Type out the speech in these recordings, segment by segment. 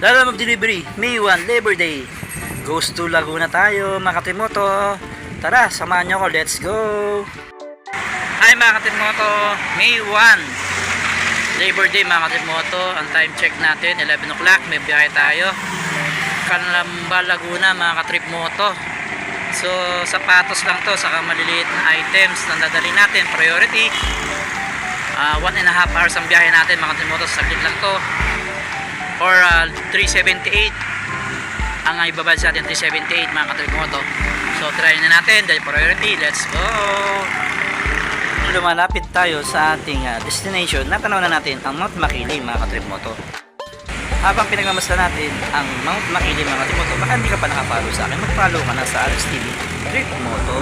Dalam of delivery, May 1, Labor Day. Goes to Laguna tayo, mga Katrimoto. Tara, samahan nyo ako. Let's go! Hi mga Katrimoto, May 1, Labor Day mga Katrimoto. Ang time check natin, 11 o'clock. May biyahe tayo. Calamba, Laguna mga Katrimoto. So, sapatos lang to, saka maliliit na items na dadali natin. Priority. 1.5 hours ang biyahe natin mga Katrimoto. Saglit lang to. Or 378 ang ibabad sa atin, 378 mga Katrimoto. So try na natin dahil priority. Let's go. Lumalapit tayo sa ating destination. Natanaw na natin ang Mount Makiling mga Katrimoto. Habang pinagmamasdan natin ang Mount Makiling mga Katrimoto, baka hindi ka pa nakapalo sa akin, mag-follow ka na sa Alex TV Trip Moto.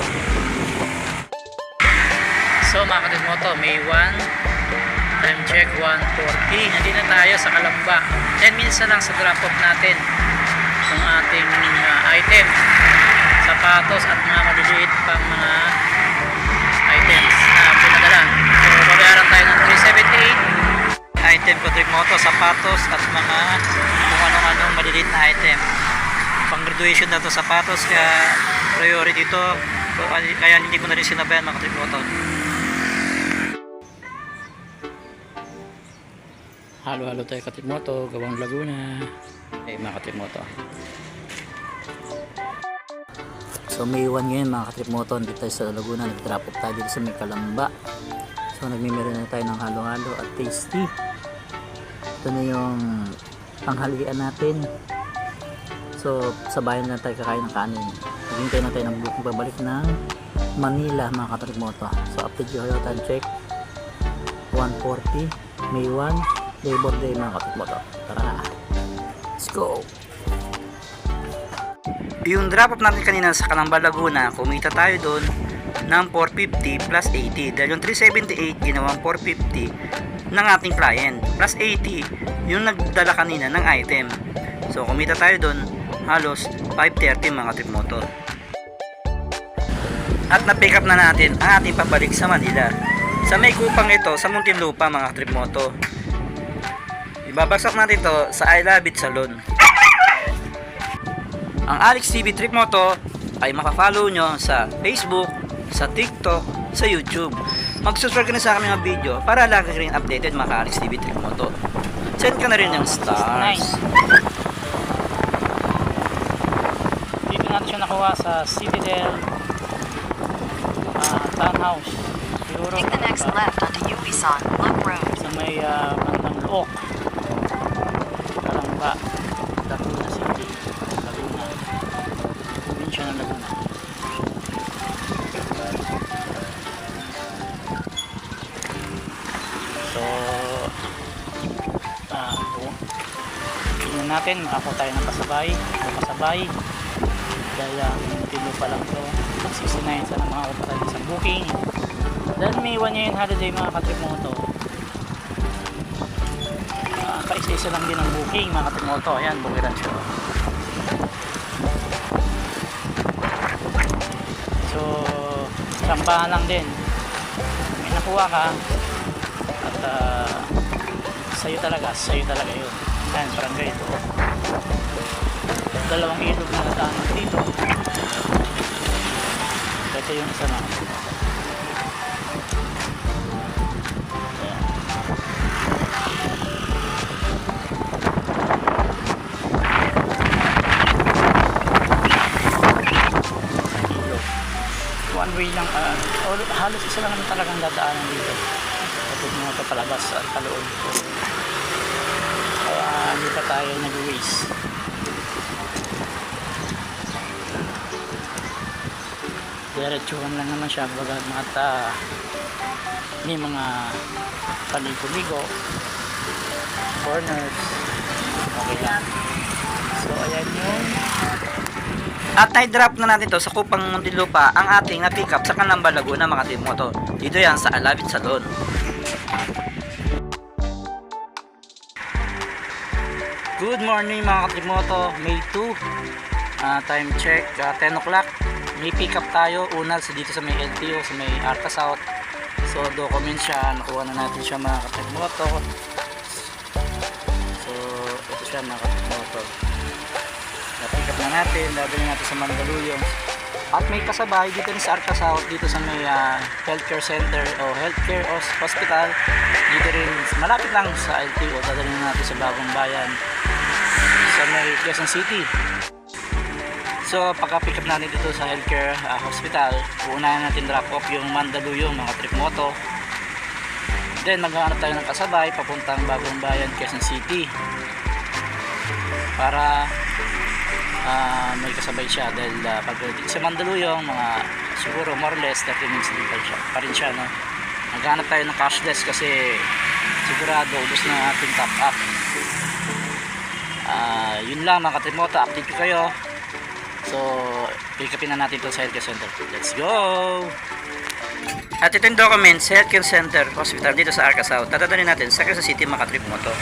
So mga Katrimoto, May 1, time check 1:40. Nandito na tayo sa Calamba. 10 minutes na lang sa drop off natin ng ating item, sapatos at mga maliliit pang mga items na pinadala. So babayaran tayo ng 378 item ko, Trip Moto, sapatos at mga kung anong maliliit na item. Pang graduation na to sapatos, kaya priority ito, kaya hindi ko na rin sinabayan mga Trip Moto. Halo-halo tayo Katrimoto, Gawang Laguna. Mga Katrimoto. So May 1 ngayon mga Katrimoto, dito tayo sa Laguna, nag-drop off tayo dito sa may Calamba. So nagmimero na tayo ng halo-halo at tasty. Ito na yung panghalian natin. So sa bayan na tayo kakain ng kanin. Naghintay na tayo ng babalik ng Manila mga Katrimoto. So update yung time check 1:40, May 1, Labor Day mga Katrimoto. Tara na, let's go. Yung drop up natin kanina sa Calamba, Laguna, kumita tayo doon ng 450 plus 80 dahil yung 378 ginawang 450 ng ating client plus 80 yung nagdala kanina ng item. So kumita tayo doon halos 530 mga Katrimoto. At na-pick up na natin ang ating pabalik sa Manila sa may kupang ito sa Muntinlupa mga Katrimoto. Ibabagsak natin to sa I Love It Salon. Ang Alex TV Trip Moto ay makafollow nyo sa Facebook, sa TikTok, sa YouTube. Mag-subscribe ka na sa aming mga video para lagi rin updated mga Alex TV Trip Moto. Send ka na rin ng stars. Nice. Dito natin siya nakuha sa Citadel Townhouse. Siguro, take the next left onto Yubisan Look Road. Sa may Mandang Oak, Calamba, Laguna City, Laguna, probinsya ng Laguna. So tingnan natin, makakuha tayo ng kasabay dahil tilo pa lang to, 69 sana makakuha tayo sa booking. Dahil May 1 ngayon holiday mga Katrimoto, kaisa-isa lang din ang booking mga Katrimoto. Ayan, bukiran siya. So sambahan lang din, may nakuha ka at sa'yo talaga yun. Ayan, parang ganito, dalawang ilog na nataanan dito. Ito yung isa na. One way lang, halos isa lang naman talagang dadaanan dito kapag mga papalabas at paloob. Kaya hindi pa tayo nag-waste. Diretsuhan lang naman siya, bagamat may mga paligo-ligo, corners, okay lang. So ayan yung at na-drop na natin to sa Kupang Muntinlupa ang ating na-pick up sa Calamba, Laguna mga Katrimoto. Dito yan sa I Love It Salon. Good morning mga Katrimoto, May 2, time check 10 o'clock. May pick up tayo una dito sa may LTO, sa may Arca South. So documents siya, nakuha na natin siya mga Katrimoto. So ito siya mga katrimoto. Na-pick up na natin, dadalhin natin sa Mandaluyong. At may kasabay dito rin sa Arca South, dito sa may healthcare center o healthcare hospital. Dito rin, malapit lang sa LTO, dadalhin natin sa Bagong Bayan sa may Quezon City. So pagka-pick up natin dito sa healthcare hospital, uunahin natin drop off yung Mandaluyong mga trip moto. Then maghahanap tayo ng kasabay papuntang Bagong Bayan, Quezon City para may kasabay siya dahil pagdating sa Mandaluyong mga siguro more or less 30 minutes din pa rin siya, no? Maghanap tayo ng cashless kasi sigurado ubos na ating top up. Yun lang mga katrimoto, update ko kayo. So pick upin na natin ito sa healthcare center. Let's go! At ito yung documents, healthcare center hospital dito sa Arca South. Tatadalhin natin sa Quezon City mga katrimoto.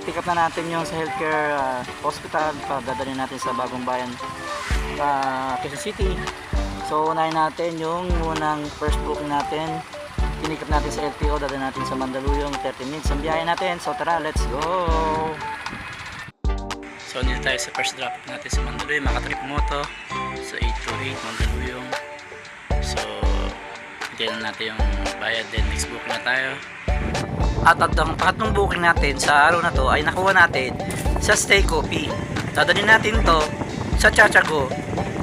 Pick up na natin yung sa healthcare hospital, dadalhin natin sa Bagong Bayan, Quezon City. So unahin natin yung unang first booking natin, pinikap natin sa LTO, dadalhin natin sa Mandaluyong, 30 minutes ang biyahe natin. So tara, let's go! So nito tayo sa first drop natin sa Mandaluyong mga trip moto sa 828 Mandaluyong. So hintayin natin yung bayad, then next booking na tayo. At ang pangatlong booking natin sa araw na to ay nakuha natin sa Stay Coffee. Dadalhin natin to sa Chachago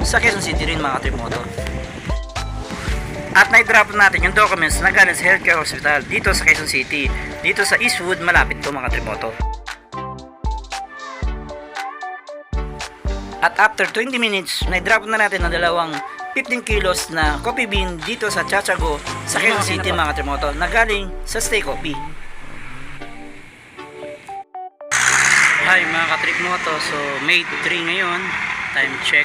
sa Quezon City rin mga trip moto. At na-drop natin yung documents na galing sa healthcare hospital dito sa Quezon City, dito sa Eastwood, malapit to mga trip moto. At after 20 minutes, na-drop na natin ang dalawang 15 kilos na coffee bean dito sa Chachago sa Quezon City mga trimoto na galing sa Stay Coffee. Hi mga katrip moto, so May 3 ngayon, time check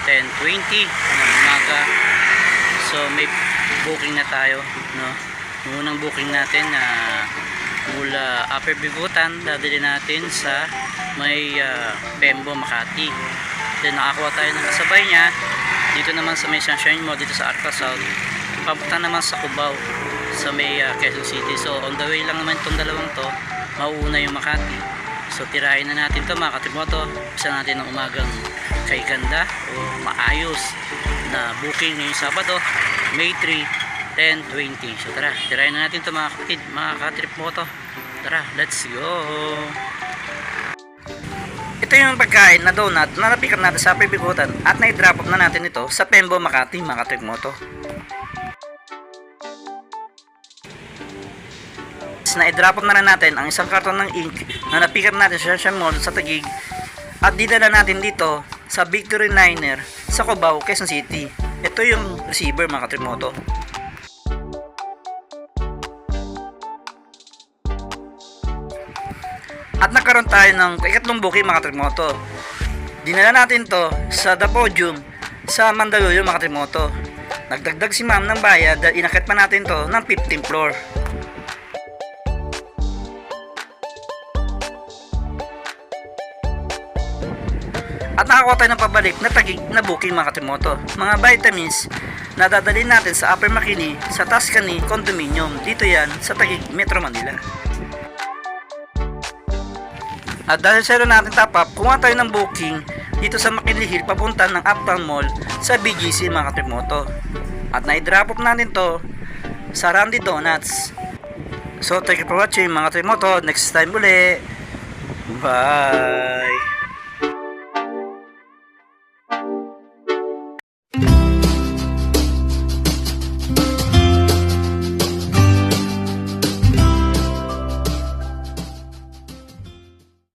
10:20 ng umaga. So may booking na tayo, no? Unang booking natin mula Upper Bigutan, dadalhin natin sa may Pembo, Makati. Then nakakuha tayo ng kasabay niya dito naman sa may Sunshine Mall dito sa Arca South, papunta naman sa Cubao sa may Quezon City. So on the way lang naman itong dalawang to, mauuna yung Makati. So tirahin na natin to mga katrimoto. Isa natin ng umagang kay ganda o maayos na booking ngayong Sabado, May 3, 10:20. So tara, tirahin na natin to mga kapatid, mga katrimoto. Tara, let's go! Ito yung pagkain na donut na napick up natin sa Pibigutan at na-drop off na natin ito sa Pembo, Makati mga katrimoto. Na-drop off na rin natin ang isang karton ng ink na na-pick up natin sa Sunshine Mall sa Taguig at didala natin dito sa Victory Liner sa Cubao, Quezon City. Ito yung receiver mga katrimoto. At nagkaroon tayo ng ikatlong booking mga katrimoto. Dinala natin to sa The Podium sa Mandaluyong mga katrimoto. Nagdagdag si ma'am ng bayad dahil inakit pa natin to ng 15th floor. At nakakuha tayo ng pabalik na Taguig na booking mga katrimoto. Mga vitamins na dadalhin natin sa Upper Makini sa Tuscany Condominium. Dito yan sa Taguig, Metro Manila. At dahil sa natin top up, kumuha tayo ng booking dito sa McKinley Hill papunta ng Uptown Mall sa BGC mga katrimoto. At na-drop off natin to sa Randy Donuts. So thank you for watching mga katrimoto. Next time uli. Bye!